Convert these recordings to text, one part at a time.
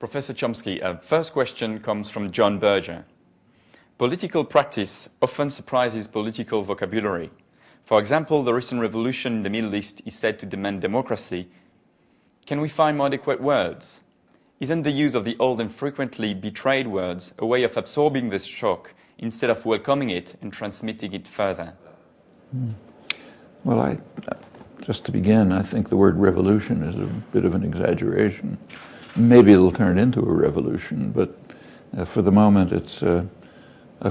Professor Chomsky, first question comes from John Berger. Political practice often surprises political vocabulary. For example, the recent revolution in the Middle East is said to demand democracy. Can we find more adequate words? Isn't the use of the old and frequently betrayed words a way of absorbing this shock instead of welcoming it and transmitting it further? Well, just to begin, I think the word revolution is a bit of an exaggeration. Maybe it'll turn into a revolution, but for the moment it's a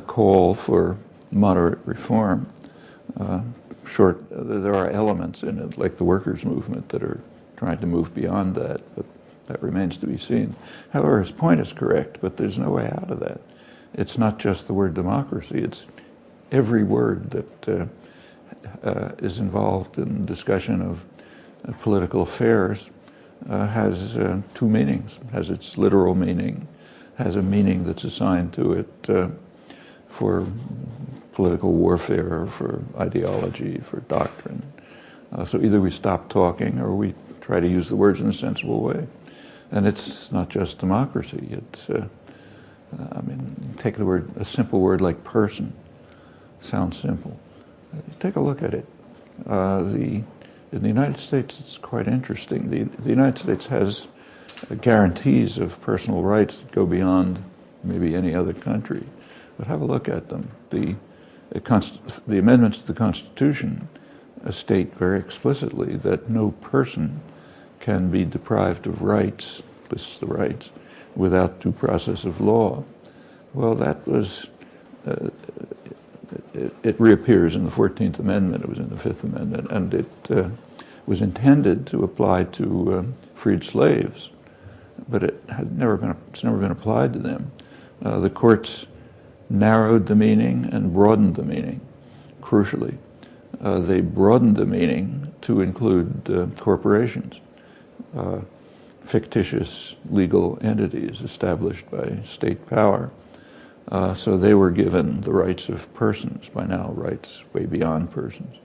call for moderate reform. There are elements in it, like the workers' movement, that are trying to move beyond that, but that remains to be seen. However, his point is correct, but there's no way out of that. It's not just the word democracy, it's every word that is involved in discussion of political affairs has two meanings. It has its literal meaning, has a meaning that's assigned to it for political warfare, for ideology, for doctrine. So either we stop talking or we try to use the words in a sensible way. And it's not just democracy. It's, take the word, a simple word like person. Sounds simple. Take a look at it. In the United States, it's quite interesting. The United States has guarantees of personal rights that go beyond maybe any other country. But have a look at them. The amendments to the Constitution state very explicitly that no person can be deprived of rights, lists the rights, without due process of law. Well, that was, it reappears in the 14th Amendment, it was in the 5th Amendment, and it was intended to apply to freed slaves, but it's never been applied to them. The courts narrowed the meaning and broadened the meaning, crucially. They broadened the meaning to include corporations, fictitious legal entities established by state power. So they were given the rights of persons, by now rights way beyond persons.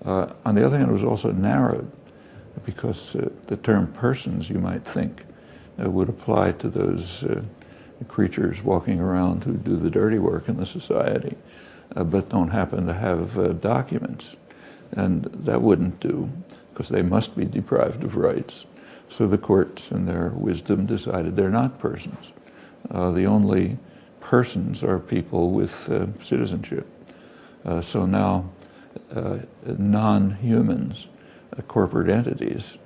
On the other hand, it was also narrowed because the term persons, you might think, would apply to those creatures walking around who do the dirty work in the society, but don't happen to have documents. And that wouldn't do, because they must be deprived of rights. So the courts, in their wisdom, decided they're not persons. The only persons are people with citizenship. So now non-humans, corporate entities,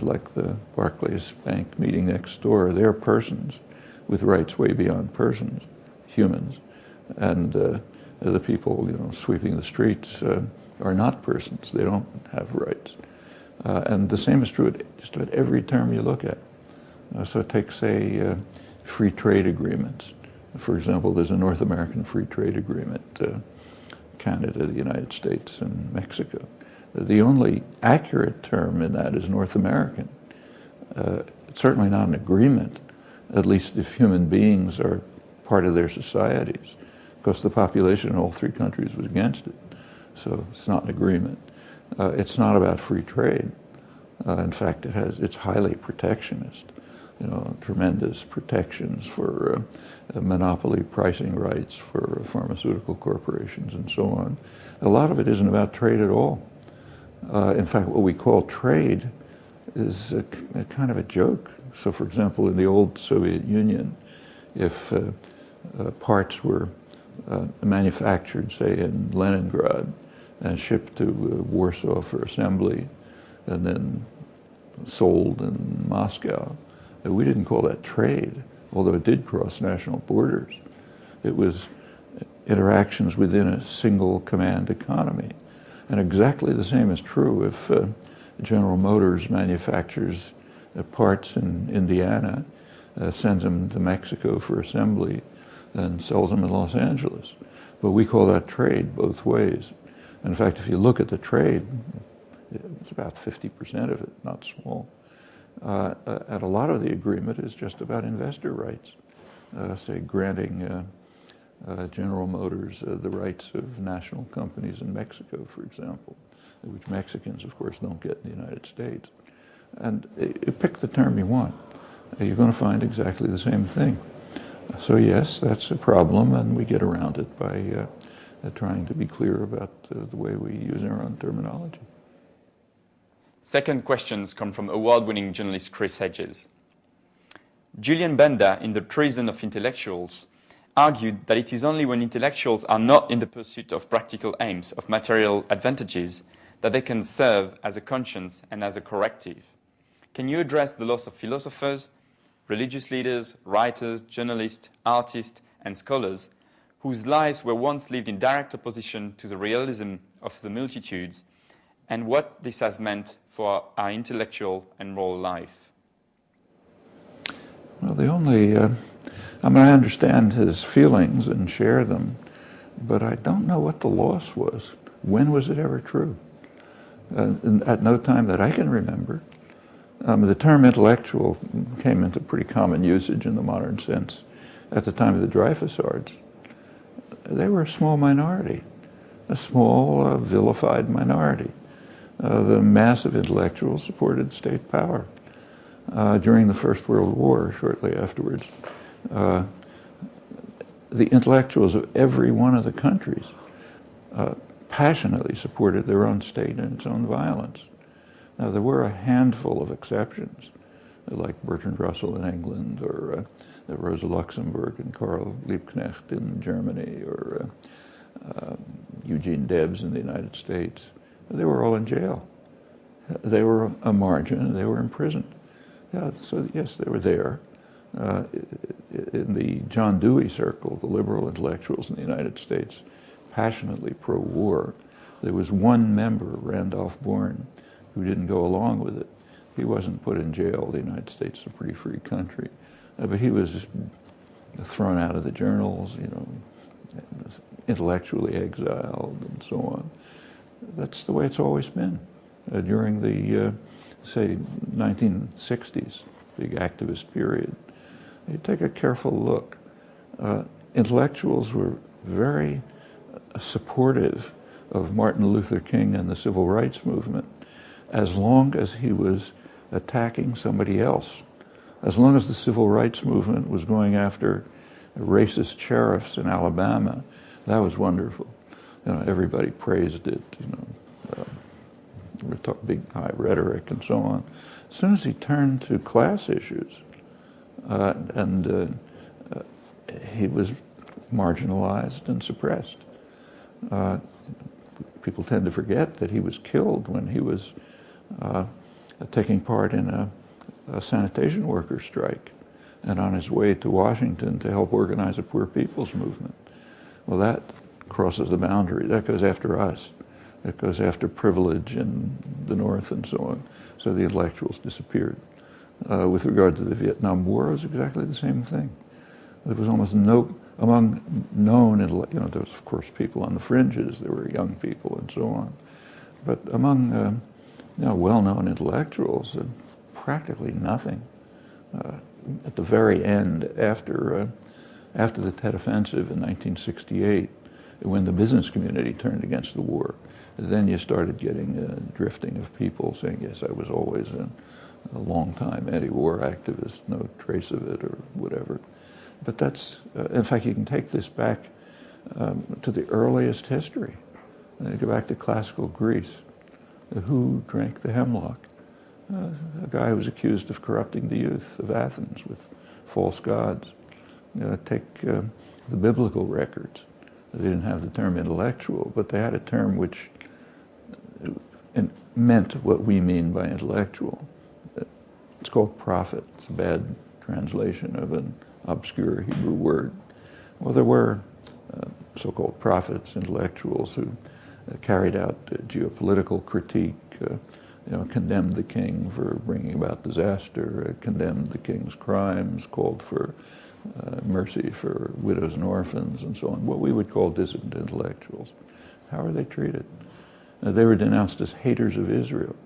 like the Barclays Bank meeting next door, they're persons with rights way beyond persons, humans. And the people, sweeping the streets are not persons. They don't have rights. And the same is true at just about every term you look at. So take, say, free trade agreements. For example, there's a North American free trade agreement, Canada, the United States, and Mexico. The only accurate term in that is North American. It's certainly not an agreement, at least if human beings are part of their societies, because the population in all three countries was against it. So it's not an agreement. It's not about free trade. In fact, it's highly protectionist. Tremendous protections for monopoly pricing rights for pharmaceutical corporations and so on. A lot of it isn't about trade at all. In fact, what we call trade is a kind of a joke. So, for example, in the old Soviet Union, if parts were manufactured, say, in Leningrad and shipped to Warsaw for assembly and then sold in Moscow, we didn't call that trade, although it did cross national borders. It was interactions within a single command economy. And exactly the same is true if General Motors manufactures parts in Indiana, sends them to Mexico for assembly, and sells them in Los Angeles. But we call that trade both ways. In fact, if you look at the trade, it's about 50% of it, not small. And a lot of the agreement is just about investor rights, say granting General Motors the rights of national companies in Mexico, for example, which Mexicans, of course, don't get in the United States. And you pick the term you want. you're going to find exactly the same thing. So yes, that's a problem, and we get around it by trying to be clear about the way we use our own terminology. Second questions come from award-winning journalist Chris Hedges. Julian Benda, in The Treason of Intellectuals, argued that it is only when intellectuals are not in the pursuit of practical aims, of material advantages, that they can serve as a conscience and as a corrective. Can you address the loss of philosophers, religious leaders, writers, journalists, artists, and scholars whose lives were once lived in direct opposition to the realism of the multitudes, and what this has meant for our intellectual and moral life? Well, I understand his feelings and share them, but I don't know what the loss was. When was it ever true? At no time that I can remember. The term intellectual came into pretty common usage in the modern sense at the time of the Dreyfus-ards. They were a small minority, a small vilified minority. The mass of intellectuals supported state power. During the First World War, shortly afterwards, the intellectuals of every one of the countries passionately supported their own state and its own violence. Now, there were a handful of exceptions, like Bertrand Russell in England, or Rosa Luxemburg and Karl Liebknecht in Germany, or Eugene Debs in the United States. They were all in jail. They were a margin, they were imprisoned. Yeah, so yes, they were there. In the John Dewey circle, the liberal intellectuals in the United States, passionately pro-war. There was one member, Randolph Bourne, who didn't go along with it. He wasn't put in jail. The United States is a pretty free country. But he was thrown out of the journals, intellectually exiled and so on. That's the way it's always been. During the, say, 1960s, big activist period, you take a careful look. Intellectuals were very supportive of Martin Luther King and the Civil Rights Movement as long as he was attacking somebody else. As long as the Civil Rights Movement was going after racist sheriffs in Alabama, that was wonderful. Everybody praised it, we talked big high rhetoric and so on. As soon as he turned to class issues, he was marginalized and suppressed. People tend to forget that he was killed when he was taking part in a sanitation worker strike and on his way to Washington to help organize a poor people's movement. Well, that crosses the boundary. That goes after us. It goes after privilege in the North and so on. So the intellectuals disappeared. With regard to the Vietnam War, it was exactly the same thing. There was almost no, among known, there was of course people on the fringes, there were young people and so on. But among well-known intellectuals, practically nothing. At the very end, after the Tet Offensive in 1968, when the business community turned against the war, then you started getting drifting of people saying, yes, I was always a long-time anti-war activist, no trace of it or whatever. But that's, in fact, you can take this back to the earliest history. You go back to classical Greece. Who drank the hemlock? A guy who was accused of corrupting the youth of Athens with false gods. Take the biblical records. They didn't have the term intellectual, but they had a term which meant what we mean by intellectual. It's called prophet. It's a bad translation of an obscure Hebrew word. Well, there were so-called prophets, intellectuals who carried out geopolitical critique, condemned the king for bringing about disaster, condemned the king's crimes, called for mercy for widows and orphans and so on, what we would call dissident intellectuals. How are they treated? They were denounced as haters of Israel.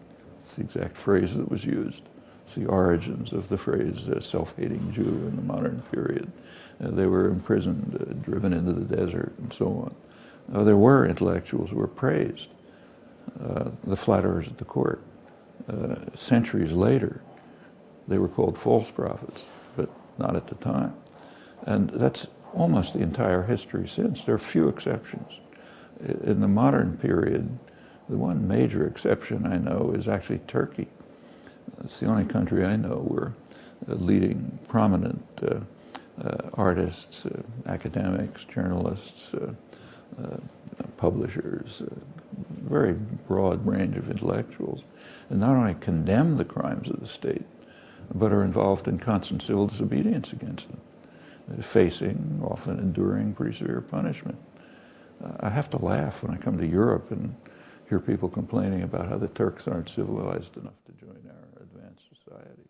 It's the exact phrase that was used. It's the origins of the phrase self-hating Jew in the modern period. They were imprisoned, driven into the desert, and so on. There were intellectuals who were praised, the flatterers at the court. Centuries later, They were called false prophets, but not at the time. And that's almost the entire history since. There are few exceptions. In the modern period, the one major exception I know is actually Turkey. It's the only country I know where leading prominent artists, academics, journalists, publishers, very broad range of intellectuals, and not only condemn the crimes of the state, but are involved in constant civil disobedience against them, facing, often enduring, pretty severe punishment. I have to laugh when I come to Europe and hear people complaining about how the Turks aren't civilized enough to join our advanced society.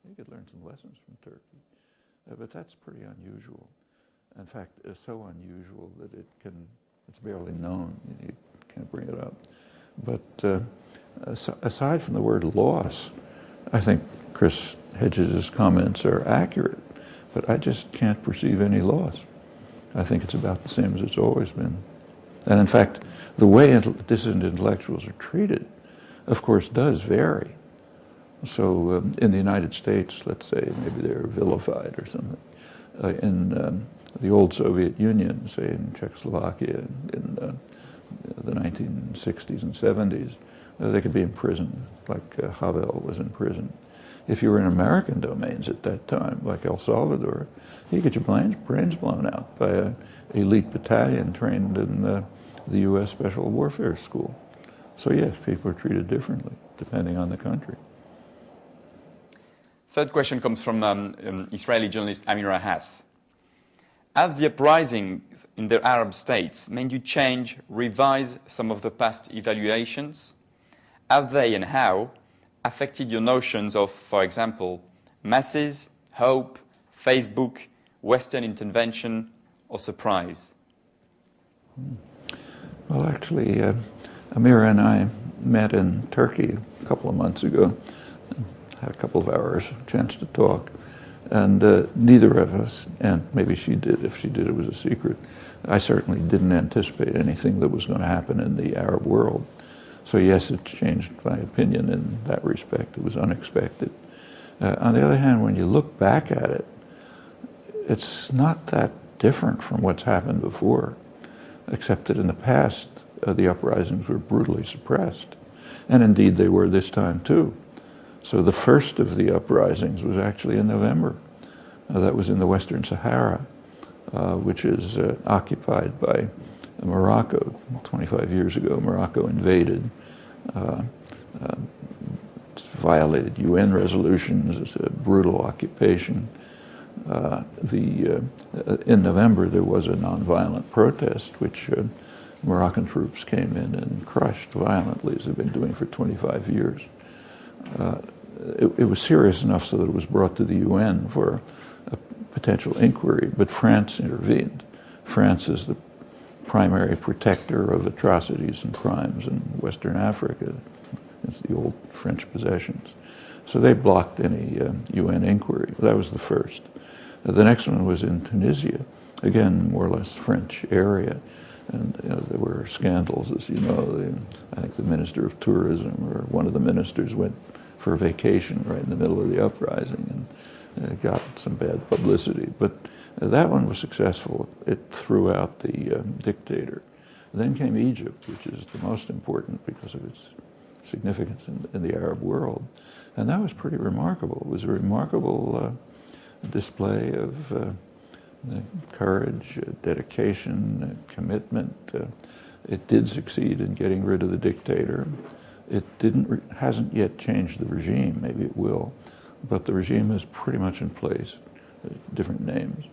You could learn some lessons from Turkey, but that's pretty unusual. In fact, it's so unusual that it's barely known. You can't bring it up. But aside from the word loss, I think Chris Hedges' comments are accurate, but I just can't perceive any loss. I think it's about the same as it's always been. And in fact, the way dissident intellectuals are treated, of course, does vary. So in the United States, let's say, maybe they're vilified or something. In the old Soviet Union, say in Czechoslovakia in the 1960s and 70s, they could be imprisoned, like Havel was in prison. If you were in American domains at that time, like El Salvador, you get your brains blown out by an elite battalion trained in the U.S. Special Warfare School. So yes, people are treated differently, depending on the country. Third question comes from Israeli journalist Amira Hass. Have the uprisings in the Arab states made you change, revise some of the past evaluations? Have they and how affected your notions of, for example, masses, hope, Facebook, Western intervention, or surprise? Well, actually, Amira and I met in Turkey a couple of months ago, had a couple of hours, chance to talk, and neither of us, and maybe she did, if she did it was a secret, I certainly didn't anticipate anything that was going to happen in the Arab world. So yes, it changed my opinion in that respect. It was unexpected. On the other hand, when you look back at it, it's not that different from what's happened before, except that in the past, the uprisings were brutally suppressed. And indeed, they were this time too. So the first of the uprisings was actually in November. That was in the Western Sahara, which is occupied by Morocco. 25 years ago, Morocco invaded, violated UN resolutions. It's a brutal occupation. In November, there was a nonviolent protest, which Moroccan troops came in and crushed violently, as they've been doing for 25 years. It was serious enough so that it was brought to the UN for a potential inquiry, but France intervened. France is the primary protector of atrocities and crimes in Western Africa. It's the old French possessions. So they blocked any UN inquiry. That was the first. The next one was in Tunisia, again, more or less French area. And there were scandals, as you know. I think the Minister of Tourism, or one of the ministers, went for a vacation right in the middle of the uprising and got some bad publicity. But that one was successful. It threw out the dictator. Then came Egypt, which is the most important because of its significance in the Arab world. And that was pretty remarkable. It was a remarkable display of courage, dedication, commitment. It did succeed in getting rid of the dictator. It hasn't yet changed the regime. Maybe it will, but the regime is pretty much in place. Different names.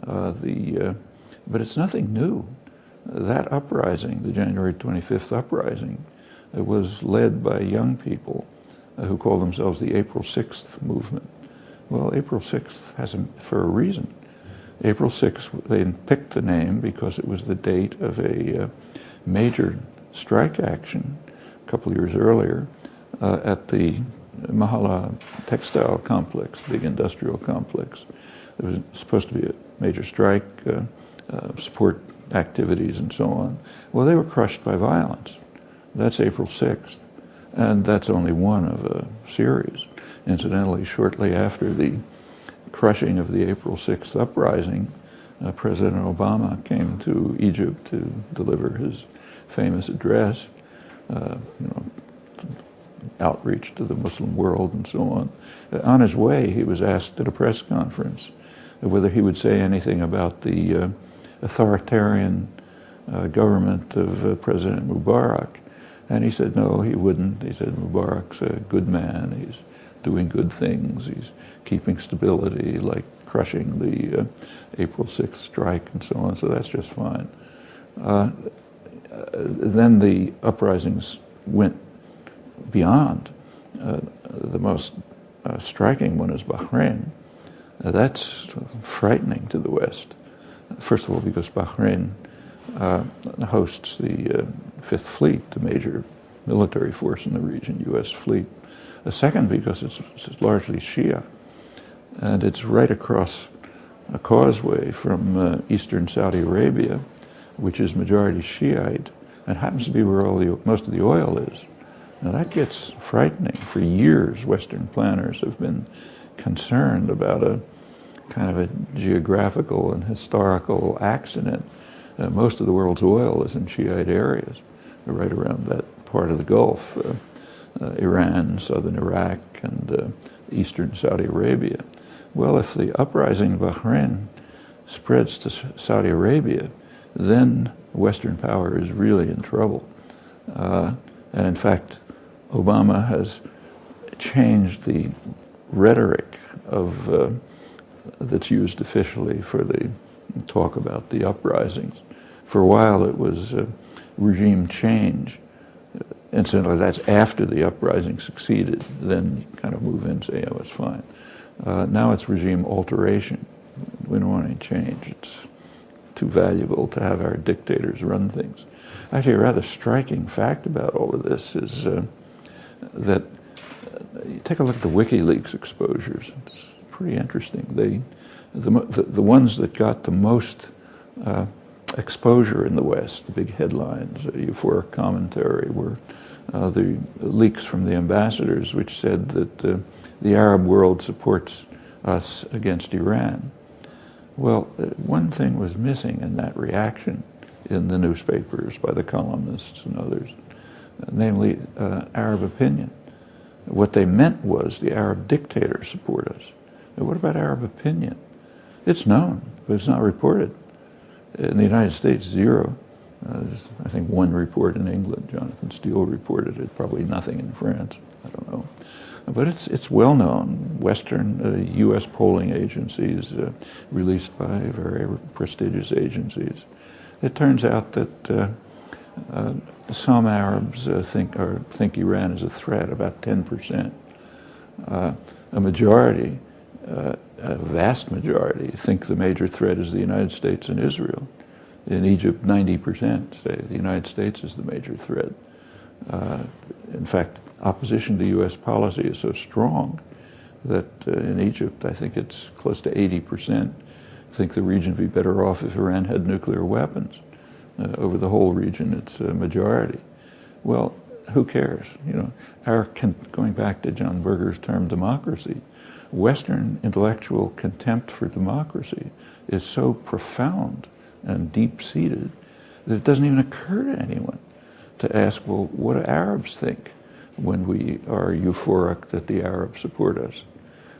But it's nothing new. That uprising, the January 25th uprising, was led by young people who call themselves the April 6th movement. Well, April 6th has for a reason. April 6th, they picked the name because it was the date of a major strike action a couple of years earlier at the Mahala textile complex, big industrial complex. There was supposed to be a major strike, support activities and so on. Well, they were crushed by violence. That's April 6th. And that's only one of a series. Incidentally, shortly after the crushing of the April 6th uprising, President Obama came to Egypt to deliver his famous address, outreach to the Muslim world and so on. On his way, he was asked at a press conference whether he would say anything about the authoritarian government of President Mubarak. And he said no, he wouldn't. He said Mubarak's a good man, he's doing good things, he's keeping stability, like crushing the April 6th strike and so on, so that's just fine. Then the uprisings went beyond. The most striking one is Bahrain. That's frightening to the West. First of all, because Bahrain hosts the Fifth Fleet, the major military force in the region, U.S. fleet. Second, because it's largely Shia, and it's right across a causeway from eastern Saudi Arabia, which is majority Shiite, and happens to be where most of the oil is. Now that gets frightening. For years, Western planners have been concerned about a kind of a geographical and historical accident. Most of the world's oil is in Shiite areas, right around that part of the Gulf, Iran, southern Iraq, and eastern Saudi Arabia. Well, if the uprising in Bahrain spreads to Saudi Arabia, then Western power is really in trouble. And in fact, Obama has changed the rhetoric of that's used officially for the talk about the uprisings. For a while it was regime change. Incidentally, that's after the uprising succeeded. Then you kind of move in and say, oh, it's fine. Now it's regime alteration. We don't want any change. It's too valuable to have our dictators run things. Actually, a rather striking fact about all of this is that you take a look at the WikiLeaks exposures. It's pretty interesting. The ones that got the most exposure in the West, the big headlines, euphoric commentary, were the leaks from the ambassadors, which said that the Arab world supports us against Iran. Well, one thing was missing in that reaction in the newspapers by the columnists and others, namely Arab opinion. What they meant was the Arab dictators support us. Now, what about Arab opinion? It's known, but it's not reported. In the United States, zero. There's, I think, one report in England. Jonathan Steele reported it, probably nothing in France. I don't know. But it's well known. Western U.S. polling agencies released by very prestigious agencies. It turns out that some Arabs think Iran is a threat, about 10%. A majority, a vast majority, think the major threat is the United States and Israel. In Egypt, 90% say the United States is the major threat. In fact, opposition to U.S. policy is so strong that in Egypt, I think it's close to 80% think the region would be better off if Iran had nuclear weapons. Over the whole region, it's a majority. Well, who cares? You know, going back to John Berger's term democracy, Western intellectual contempt for democracy is so profound and deep-seated that it doesn't even occur to anyone to ask, well, what do Arabs think when we are euphoric that the Arabs support us?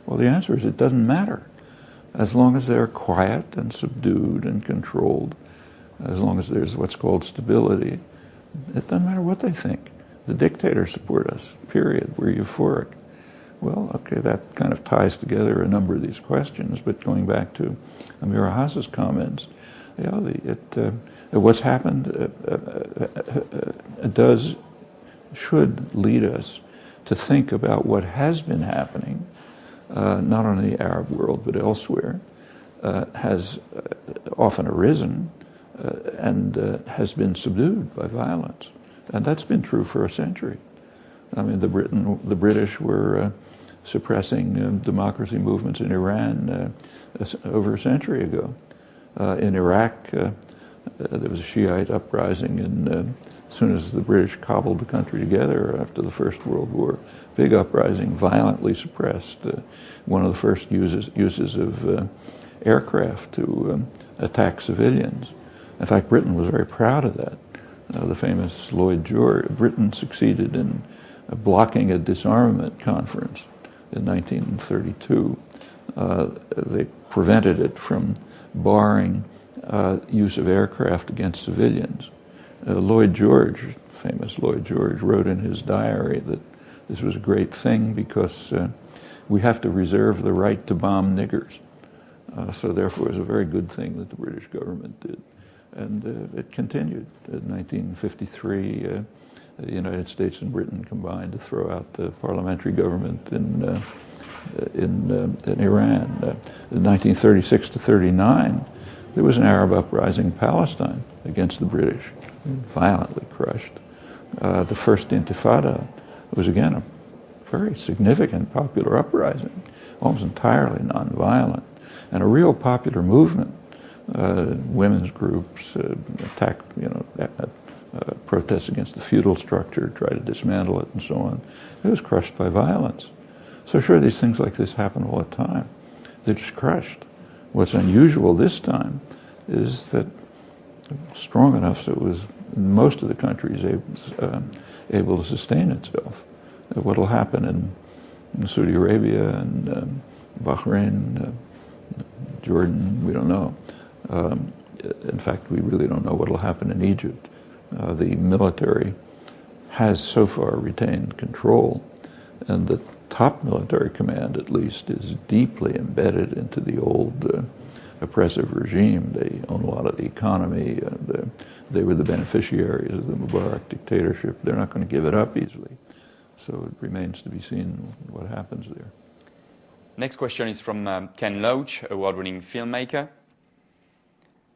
Well, the answer is it doesn't matter. As long as they're quiet and subdued and controlled, as long as there's what's called stability, it doesn't matter what they think. The dictators support us, period. We're euphoric. Well, okay, that kind of ties together a number of these questions, but going back to Amira Haas's comments, you know, what's happened should lead us to think about what has been happening, not only in the Arab world but elsewhere, has often arisen and has been subdued by violence. And that's been true for a century. I mean, the British were suppressing democracy movements in Iran over a century ago. In Iraq, there was a Shiite uprising in As soon as the British cobbled the country together after the First World War, big uprising, violently suppressed. One of the first uses of aircraft to attack civilians. In fact, Britain was very proud of that. The famous Lloyd George, Britain succeeded in blocking a disarmament conference in 1932. They prevented it from barring use of aircraft against civilians. Lloyd George, famous Lloyd George, wrote in his diary that this was a great thing because we have to reserve the right to bomb niggers. So therefore it was a very good thing that the British government did. And it continued. In 1953, the United States and Britain combined to throw out the parliamentary government in Iran. In 1936 to 39, there was an Arab uprising in Palestine against the British, violently crushed. The first Intifada was again a very significant popular uprising, almost entirely nonviolent, and a real popular movement. Women's groups protests against the feudal structure, try to dismantle it, and so on. It was crushed by violence. So sure, these things like this happen all the time. They're just crushed. What's unusual this time is that strong enough so it was in most of the countries able to sustain itself. What will happen in Saudi Arabia and Bahrain, Jordan, we don't know. In fact, we really don't know what will happen in Egypt. The military has so far retained control, and the top military command, at least, is deeply embedded into the old oppressive regime. They own a lot of the economy. They were the beneficiaries of the Mubarak dictatorship. They're not going to give it up easily. So it remains to be seen what happens there. Next question is from Ken Loach, award-winning filmmaker.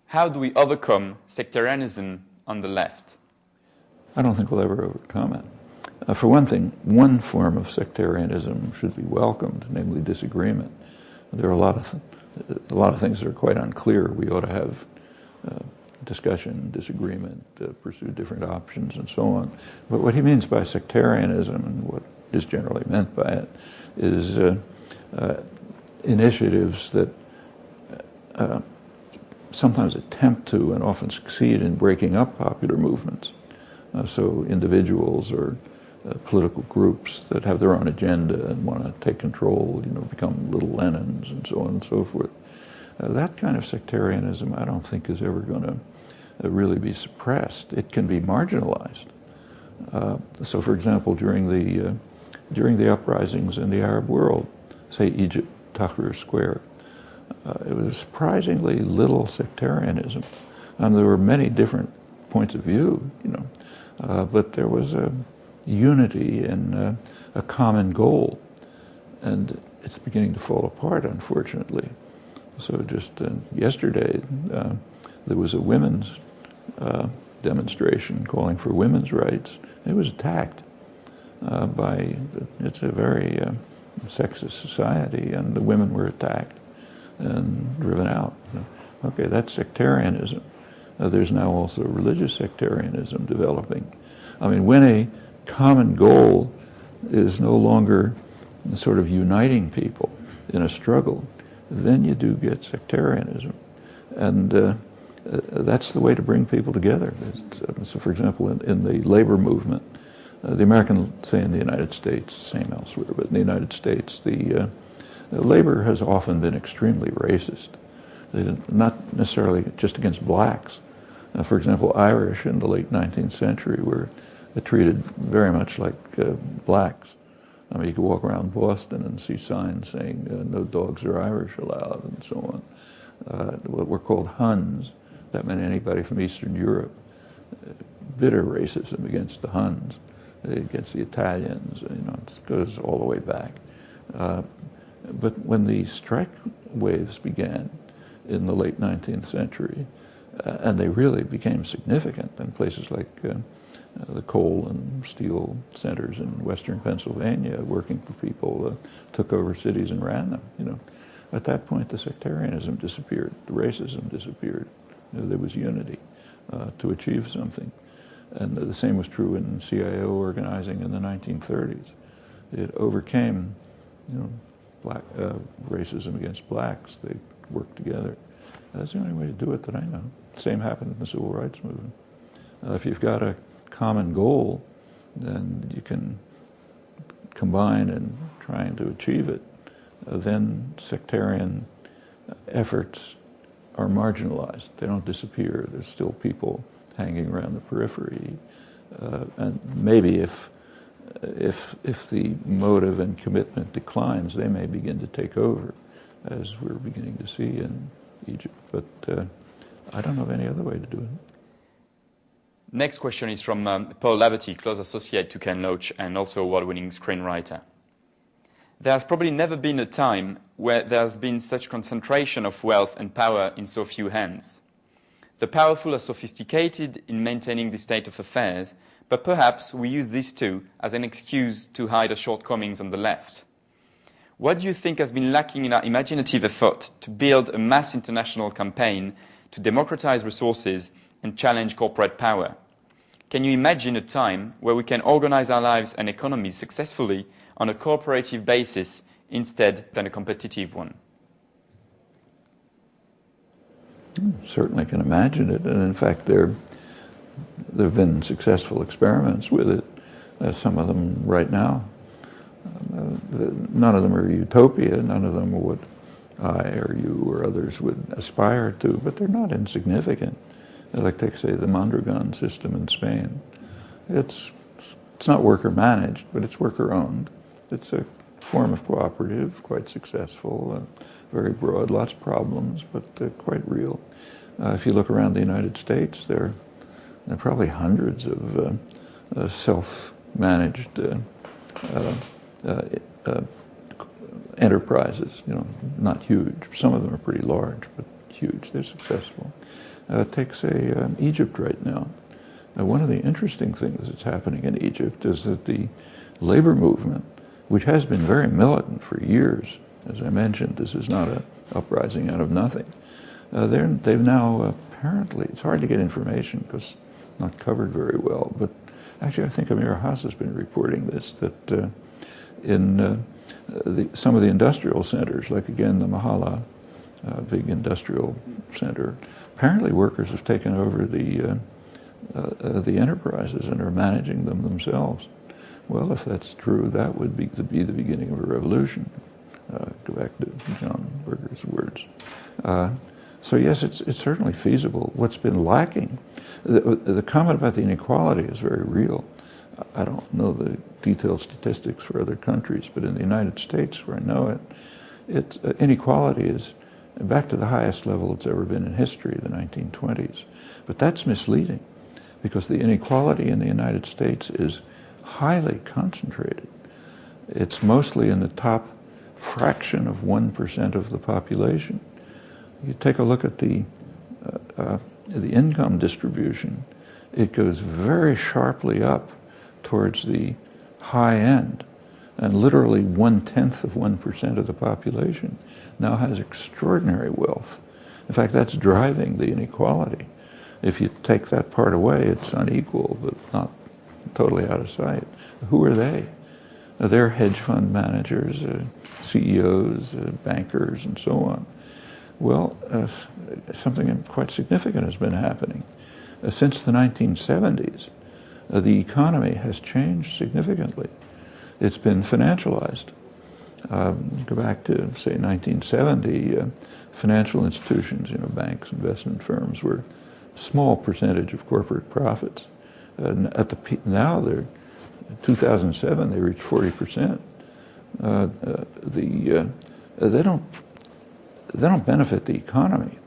How do we overcome sectarianism on the left? I don't think we'll ever overcome it. For one thing, one form of sectarianism should be welcomed, namely disagreement. There are a lot of things that are quite unclear. We ought to have discussion, disagreement, pursue different options, and so on. But what he means by sectarianism, and what is generally meant by it, is initiatives that sometimes attempt to and often succeed in breaking up popular movements. So individuals or political groups that have their own agenda and want to take control, become little Lenins and so on and so forth. That kind of sectarianism I don't think is ever going to really be suppressed. It can be marginalized. So for example, during the uprisings in the Arab world, say Egypt, Tahrir Square, it was surprisingly little sectarianism. There were many different points of view, but there was a unity and a common goal. And it's beginning to fall apart, unfortunately. So just yesterday, there was a women's demonstration calling for women's rights. It was attacked by, it's a very sexist society, and the women were attacked and driven out. Okay, that's sectarianism. There's now also religious sectarianism developing. I mean, when a common goal is no longer sort of uniting people in a struggle, then you do get sectarianism. And that's the way to bring people together. So for example, in the labor movement, the American, say in the United States, same elsewhere, but in the United States, the labor has often been extremely racist. Not necessarily just against blacks. For example, Irish in the late 19th century were treated very much like blacks. I mean, you could walk around Boston and see signs saying no dogs or Irish allowed and so on. What were called Huns, that meant anybody from Eastern Europe. Bitter racism against the Huns, against the Italians, it goes all the way back. But when the strike waves began in the late 19th century, and they really became significant in places like the coal and steel centers in western Pennsylvania, working for people took over cities and ran them. At that point, the sectarianism disappeared, the racism disappeared. There was unity to achieve something. And the same was true in CIO organizing in the 1930s. It overcame, racism against blacks. They worked together. That's the only way to do it that I know. Same happened in the civil rights movement. If you've got a common goal, then you can combine in trying to achieve it. Then sectarian efforts are marginalized. They don't disappear. There's still people hanging around the periphery. And maybe if the motive and commitment declines, they may begin to take over, as we're beginning to see in Egypt. But I don't know of any other way to do it. Next question is from Paul Laverty, close associate to Ken Loach and also award-winning screenwriter. There has probably never been a time where there has been such concentration of wealth and power in so few hands. The powerful are sophisticated in maintaining this state of affairs, but perhaps we use this too as an excuse to hide our shortcomings on the left. What do you think has been lacking in our imaginative effort to build a mass international campaign to democratize resources and challenge corporate power? Can you imagine a time where we can organize our lives and economies successfully on a cooperative basis instead than a competitive one? Certainly can imagine it, and in fact there have been successful experiments with it, some of them right now. None of them are utopia, none of them are what I or you or others would aspire to, but they're not insignificant. Like, take, say, the Mondragon system in Spain. It's not worker-managed, but it's worker-owned. It's a form of cooperative, quite successful, very broad, lots of problems, but quite real. If you look around the United States, there are probably hundreds of self-managed enterprises, not huge. Some of them are pretty large, but huge. They're successful. Take, say, Egypt right now. One of the interesting things that's happening in Egypt is that the labor movement, which has been very militant for years, as I mentioned, this is not an uprising out of nothing. They've now apparently, it's hard to get information because it's not covered very well, but actually I think Amir Haas has been reporting this, that in some of the industrial centers, like again the Mahala big industrial center, apparently workers have taken over the enterprises and are managing them themselves. Well, if that's true, that would be the beginning of a revolution. Go back to John Berger's words. So yes, it's certainly feasible. What's been lacking, the comment about the inequality is very real. I don't know the detailed statistics for other countries, but in the United States, where I know it, inequality is back to the highest level it's ever been in history, the 1920s. But that's misleading, because the inequality in the United States is highly concentrated. It's mostly in the top fraction of 1% of the population. You take a look at the income distribution, it goes very sharply up towards the high end, and literally 1/10 of 1% of the population now has extraordinary wealth. In fact, that's driving the inequality. If you take that part away, it's unequal, but not totally out of sight. Who are they? They're hedge fund managers, CEOs, bankers, and so on. Well, something quite significant has been happening. Since the 1970s, the economy has changed significantly. It's been financialized. Go back to, say, 1970, financial institutions, banks, investment firms, were a small percentage of corporate profits. At the peak, now, in 2007, they reached 40%. They don't benefit the economy.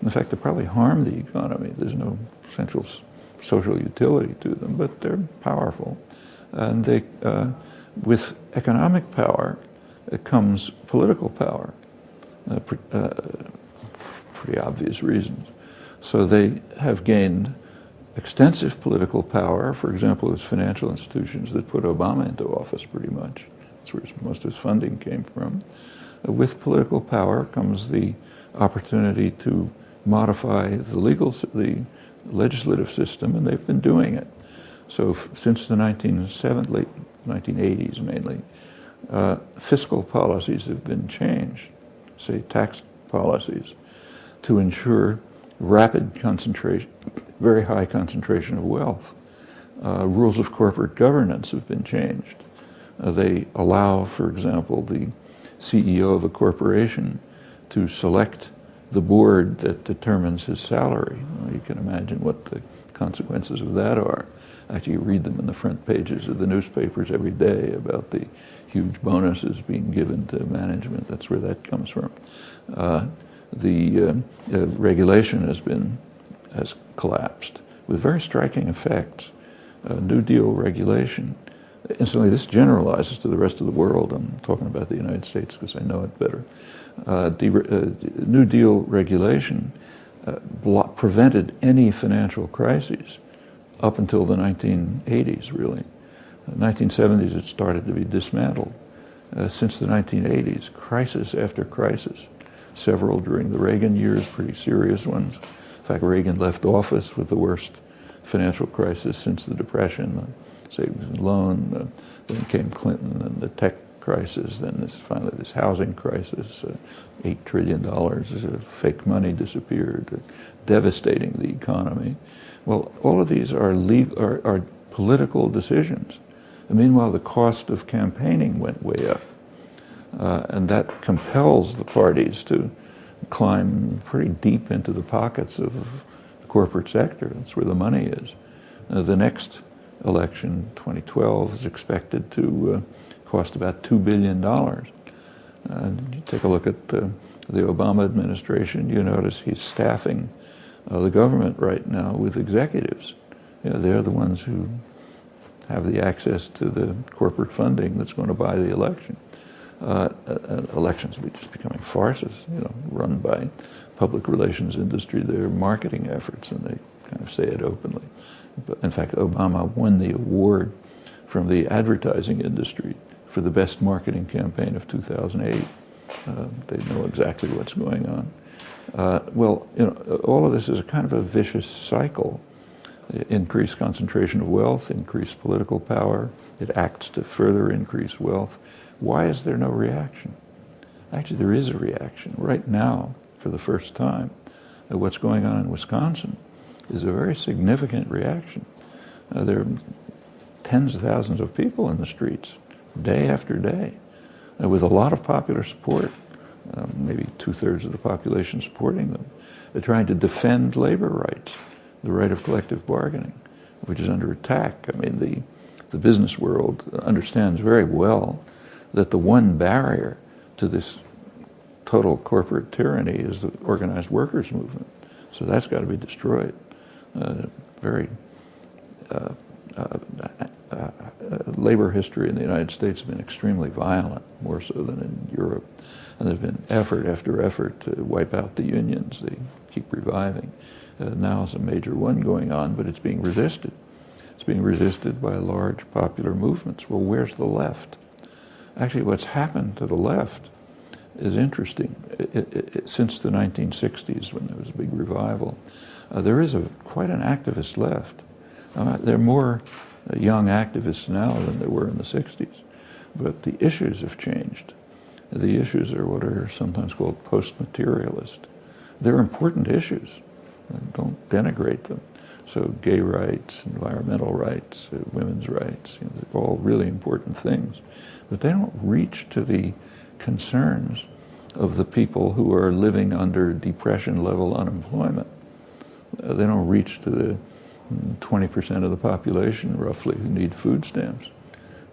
In fact, they probably harm the economy. There's no central social utility to them, but they're powerful. And they, with economic power, comes political power, pretty obvious reasons. So they have gained extensive political power. For example, it's financial institutions that put Obama into office pretty much. That's where most of his funding came from. With political power comes the opportunity to modify the legislative system, and they've been doing it. So since the late 1980s mainly, fiscal policies have been changed, say tax policies, to ensure rapid concentration, very high concentration of wealth. Rules of corporate governance have been changed. They allow, for example, the CEO of a corporation to select the board that determines his salary. Well, you can imagine what the consequences of that are. Actually, you read them in the front pages of the newspapers every day about the huge bonuses being given to management. That's where that comes from. The regulation has collapsed with very striking effects. New Deal regulation. Incidentally, this generalizes to the rest of the world. I'm talking about the United States because I know it better. New Deal regulation prevented any financial crises up until the 1980s, really. 1970s, it started to be dismantled. Since the 1980s, crisis after crisis, several during the Reagan years, pretty serious ones. In fact, Reagan left office with the worst financial crisis since the Depression, the savings and loan, then came Clinton and the tech crisis, then finally this housing crisis, $8 trillion of fake money disappeared, devastating the economy. Well, all of these are political decisions. And meanwhile, the cost of campaigning went way up. And that compels the parties to climb pretty deep into the pockets of the corporate sector. That's where the money is. The next election, 2012, is expected to cost about $2 billion. And you take a look at the Obama administration, you notice he's staffing the government right now with executives. You know, they're the ones who have the access to the corporate funding that's going to buy the election. Elections are just becoming farces, you know, run by public relations industry, their marketing efforts, and they kind of say it openly. But in fact, Obama won the award from the advertising industry for the best marketing campaign of 2008. They know exactly what's going on. Well, you know, all of this is a kind of a vicious cycle. Increased concentration of wealth, increased political power. It acts to further increase wealth. Why is there no reaction? Actually, there is a reaction. Right now, for the first time, what's going on in Wisconsin is a very significant reaction. There are tens of thousands of people in the streets, day after day, with a lot of popular support, maybe 2/3 of the population supporting them. They're trying to defend labor rights, the right of collective bargaining, which is under attack. I mean, the business world understands very well that the one barrier to this total corporate tyranny is the organized workers movement. So that's got to be destroyed. Labor history in the United States has been extremely violent, more so than in Europe. And there's been effort after effort to wipe out the unions. They keep reviving. Now is a major one going on, but it's being resisted. It's being resisted by large popular movements. Well, where's the left? Actually, what's happened to the left is interesting. Since the 1960s, when there was a big revival, there is quite an activist left. There are more young activists now than there were in the 60s, but the issues have changed. The issues are what are sometimes called post-materialist. They're important issues. Don't denigrate them. So gay rights, environmental rights, women's rights, they're all really important things. But they don't reach to the concerns of the people who are living under depression-level unemployment. They don't reach to the 20% of the population, roughly, who need food stamps.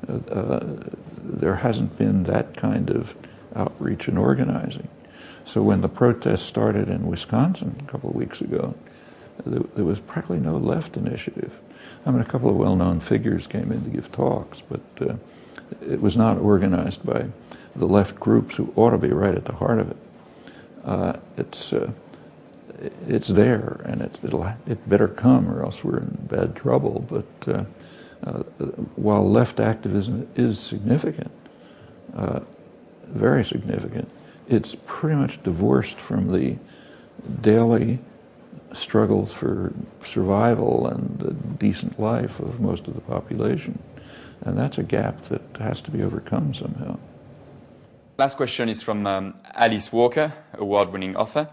There hasn't been that kind of outreach and organizing. So when the protests started in Wisconsin a couple of weeks ago, there was practically no left initiative. I mean, a couple of well-known figures came in to give talks, but it was not organized by the left groups who ought to be right at the heart of it. It's there, and it better come, or else we're in bad trouble. But while left activism is significant, very significant, it's pretty much divorced from the daily struggles for survival and a decent life of most of the population. And that's a gap that has to be overcome somehow. Last question is from Alice Walker, award-winning author.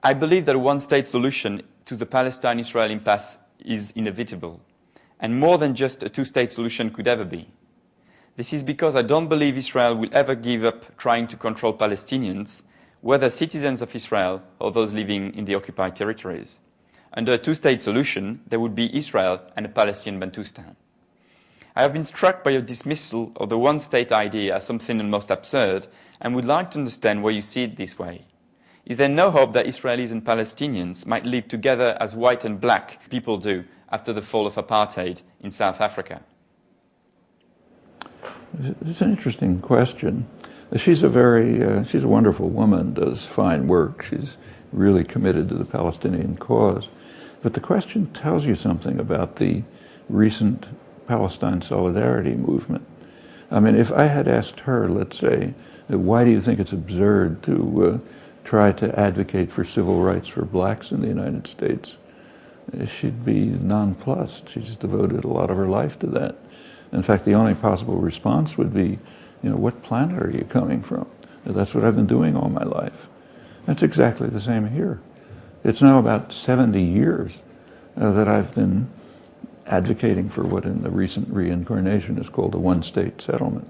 I believe that a one-state solution to the Palestine-Israel impasse is inevitable, and more than just a two-state solution could ever be. This is because I don't believe Israel will ever give up trying to control Palestinians, whether citizens of Israel or those living in the occupied territories. Under a two-state solution, there would be Israel and a Palestinian Bantustan. I have been struck by your dismissal of the one-state idea as something almost absurd, and would like to understand why you see it this way. Is there no hope that Israelis and Palestinians might live together as white and black people do after the fall of apartheid in South Africa? It's an interesting question. She's a wonderful woman, does fine work. She's really committed to the Palestinian cause. But the question tells you something about the recent Palestine solidarity movement. I mean, if I had asked her, let's say, why do you think it's absurd to try to advocate for civil rights for blacks in the United States, she'd be nonplussed. She's devoted a lot of her life to that. In fact, the only possible response would be, what planet are you coming from? That's what I've been doing all my life. That's exactly the same here. It's now about 70 years that I've been advocating for what in the recent reincarnation is called a one-state settlement.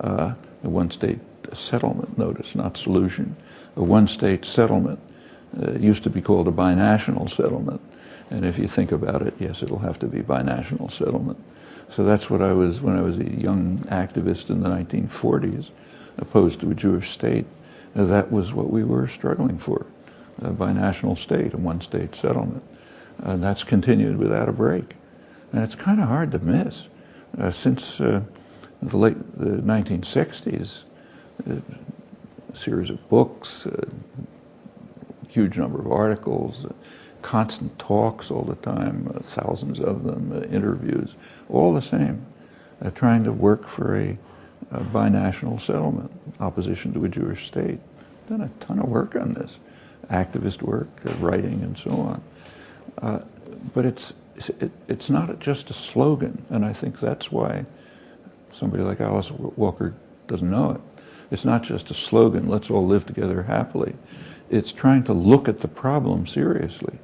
A one-state settlement, notice, not solution. A one-state settlement used to be called a binational settlement. And if you think about it, yes, it'll have to be binational settlement. So that's what I was, when I was a young activist in the 1940s, opposed to a Jewish state. That was what we were struggling for, a binational state, a one-state settlement. And that's continued without a break. And it's kind of hard to miss. Since the 1960s, a series of books, a huge number of articles, constant talks all the time, thousands of them, interviews, all the same, trying to work for a binational settlement, opposition to a Jewish state. Done a ton of work on this, activist work, writing, and so on. But it's not just a slogan, and I think that's why somebody like Alice Walker doesn't know it. It's not just a slogan, let's all live together happily. It's trying to look at the problem seriously.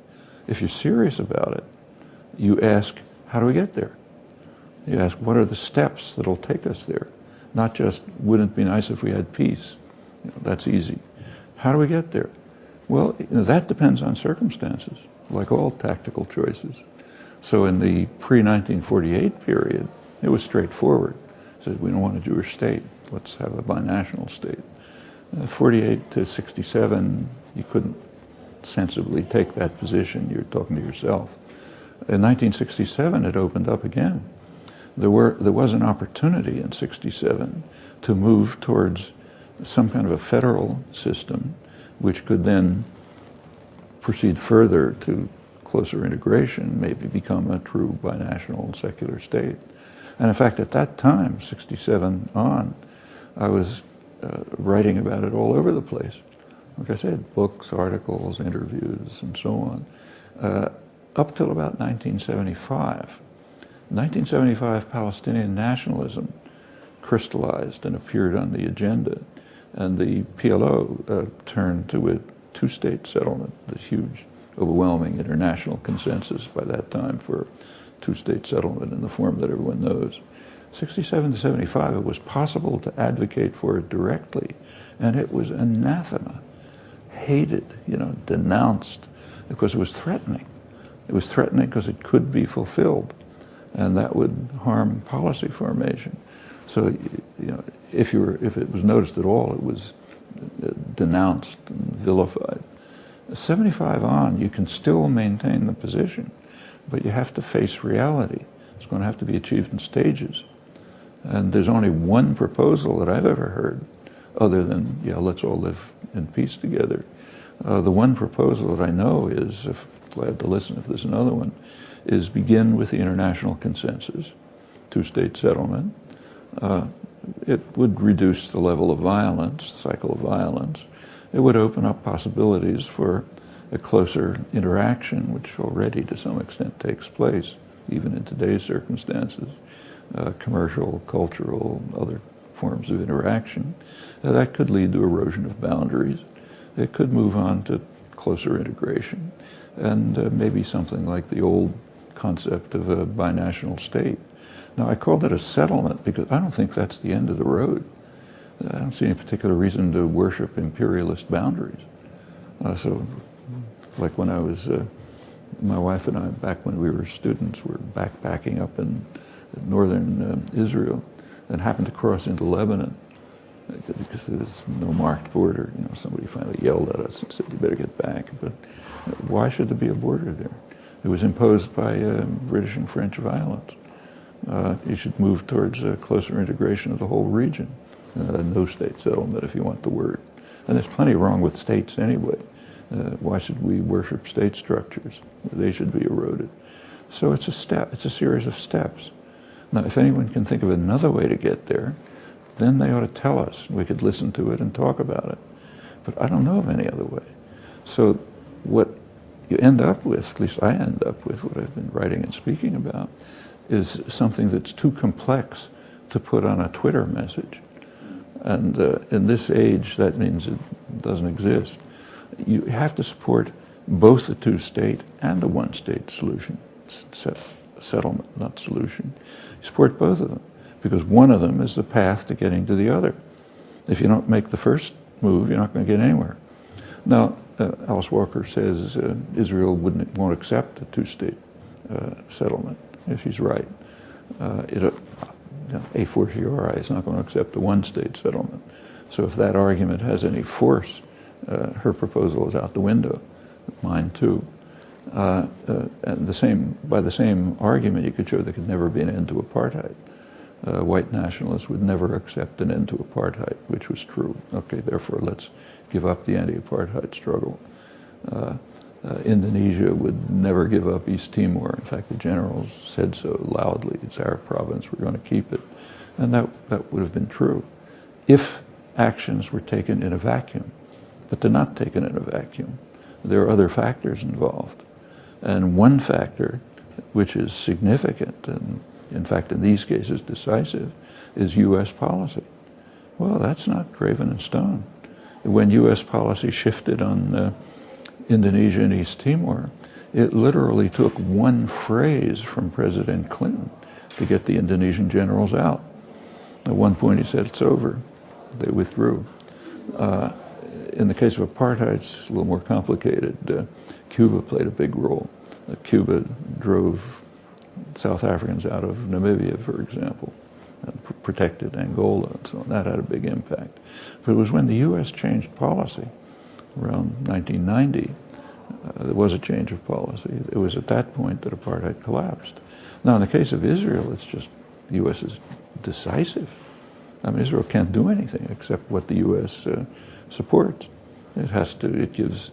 If you're serious about it, you ask, how do we get there? You ask, what are the steps that'll take us there? Not just, wouldn't it be nice if we had peace? That's easy. How do we get there? Well, that depends on circumstances, like all tactical choices. So in the pre-1948 period, it was straightforward. It said, we don't want a Jewish state. Let's have a binational state. 48 to 67, you couldn't sensibly take that position. You're talking to yourself. In 1967, it opened up again. There was an opportunity in 67 to move towards some kind of a federal system, which could then proceed further to closer integration, maybe become a true binational secular state. And in fact, at that time, 67 on, I was writing about it all over the place. Like I said, books, articles, interviews, and so on, up till about 1975. 1975, Palestinian nationalism crystallized and appeared on the agenda, and the PLO turned to a two-state settlement, the huge, overwhelming international consensus by that time for two-state settlement in the form that everyone knows. 67 to 75, it was possible to advocate for it directly, and it was anathema, hated, denounced, because it was threatening. It was threatening because it could be fulfilled, and that would harm policy formation. So, if it was noticed at all, it was denounced and vilified. 75 on, you can still maintain the position, but you have to face reality. It's going to have to be achieved in stages. And there's only one proposal that I've ever heard, other than, let's all live in peace together. The one proposal that I know is, glad to listen if there's another one, is begin with the international consensus, two-state settlement. It would reduce the level of violence, cycle of violence. It would open up possibilities for a closer interaction, which already to some extent takes place, even in today's circumstances, commercial, cultural, other forms of interaction, that could lead to erosion of boundaries. It could move on to closer integration, and maybe something like the old concept of a binational state. Now, I called it a settlement because I don't think that's the end of the road. I don't see any particular reason to worship imperialist boundaries. So, like when I was, my wife and I, back when we were students, were backpacking up in northern Israel and happened to cross into Lebanon because there's no marked border. You know, somebody finally yelled at us and said, "You better get back." But why should there be a border there? It was imposed by British and French violence. You should move towards a closer integration of the whole region. No state settlement, if you want the word. And there's plenty wrong with states anyway. Why should we worship state structures? They should be eroded. So it's a step, it's a series of steps. Now, if anyone can think of another way to get there, then they ought to tell us. We could listen to it and talk about it. But I don't know of any other way. So what you end up with, at least I end up with, what I've been writing and speaking about, is something that's too complex to put on a Twitter message. And in this age, that means it doesn't exist. You have to support both the two-state and the one-state solution, settlement, not solution. You support both of them, because one of them is the path to getting to the other. If you don't make the first move, you're not going to get anywhere. Now, Alice Walker says Israel won't accept a two-state settlement. If she's right. A fortiori is not going to accept the one-state settlement. So if that argument has any force, her proposal is out the window. Mine too. And by the same argument, you could show there could never be an end to apartheid. White nationalists would never accept an end to apartheid, which was true. Okay, therefore let's give up the anti-apartheid struggle. Indonesia would never give up East Timor. In fact, the generals said so loudly. It's our province, we're going to keep it. And that would have been true if actions were taken in a vacuum. But they're not taken in a vacuum. There are other factors involved. And one factor, which is significant, and in fact in these cases decisive, is U.S. policy. Well, that's not graven in stone. When U.S. policy shifted on Indonesia and East Timor, it literally took one phrase from President Clinton to get the Indonesian generals out. At one point he said, "It's over." They withdrew. In the case of apartheid, it's a little more complicated. Cuba played a big role. Cuba drove South Africans out of Namibia, for example, and protected Angola, and so on. That had a big impact. But it was when the U.S. changed policy, around 1990, there was a change of policy. It was at that point that apartheid collapsed. Now, in the case of Israel, it's just the U.S. is decisive. I mean, Israel can't do anything except what the U.S. supports. It gives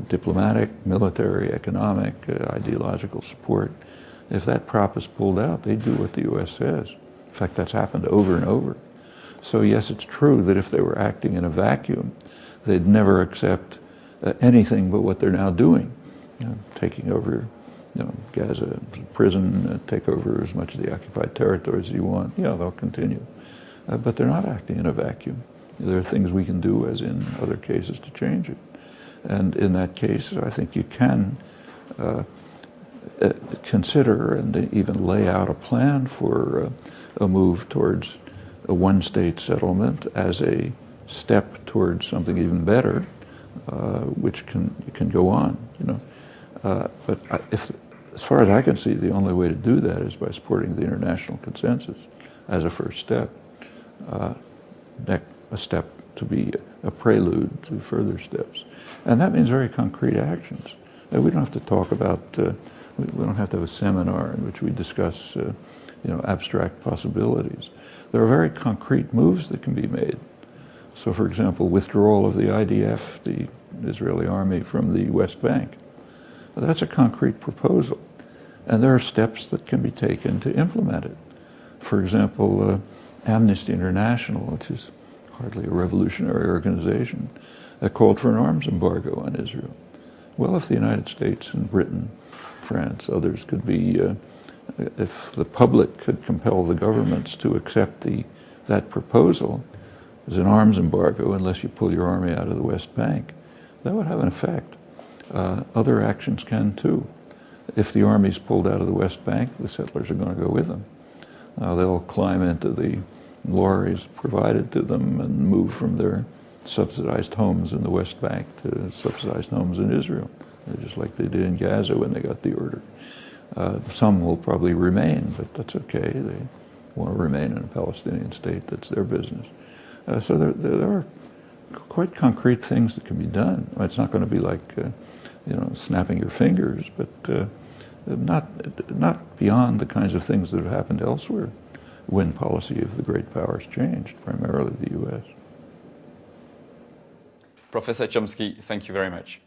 diplomatic, military, economic, ideological support. If that prop is pulled out, they do what the U.S. says. In fact, that's happened over and over. So yes, it's true that if they were acting in a vacuum, they'd never accept anything but what they're now doing. Taking over Gaza prison, take over as much of the occupied territories as you want. Yeah, they'll continue. But they're not acting in a vacuum. There are things we can do, as in other cases, to change it. And in that case, I think you can consider and even lay out a plan for a move towards a one-state settlement as a step towards something even better, which can go on. But as far as I can see, the only way to do that is by supporting the international consensus as a first step. A step to be a prelude to further steps. And that means very concrete actions. We don't have to talk about, we don't have to have a seminar in which we discuss abstract possibilities. There are very concrete moves that can be made. So for example, withdrawal of the IDF, the Israeli army, from the West Bank. That's a concrete proposal. And there are steps that can be taken to implement it. For example, Amnesty International, which is hardly a revolutionary organization, called for an arms embargo on Israel. Well, if the United States and Britain, France, others could be, if the public could compel the governments to accept that proposal as an arms embargo unless you pull your army out of the West Bank, that would have an effect. Other actions can too. If the army's pulled out of the West Bank, the settlers are going to go with them. They'll climb into the lorries provided to them and move from their subsidized homes in the West Bank to subsidized homes in Israel, just like they did in Gaza when they got the order. Some will probably remain, but that's okay. They want to remain in a Palestinian state. That's their business. So there are quite concrete things that can be done. It's not going to be like, snapping your fingers, but not beyond the kinds of things that have happened elsewhere when policy of the great powers changed, primarily the U.S. Professor Chomsky, thank you very much.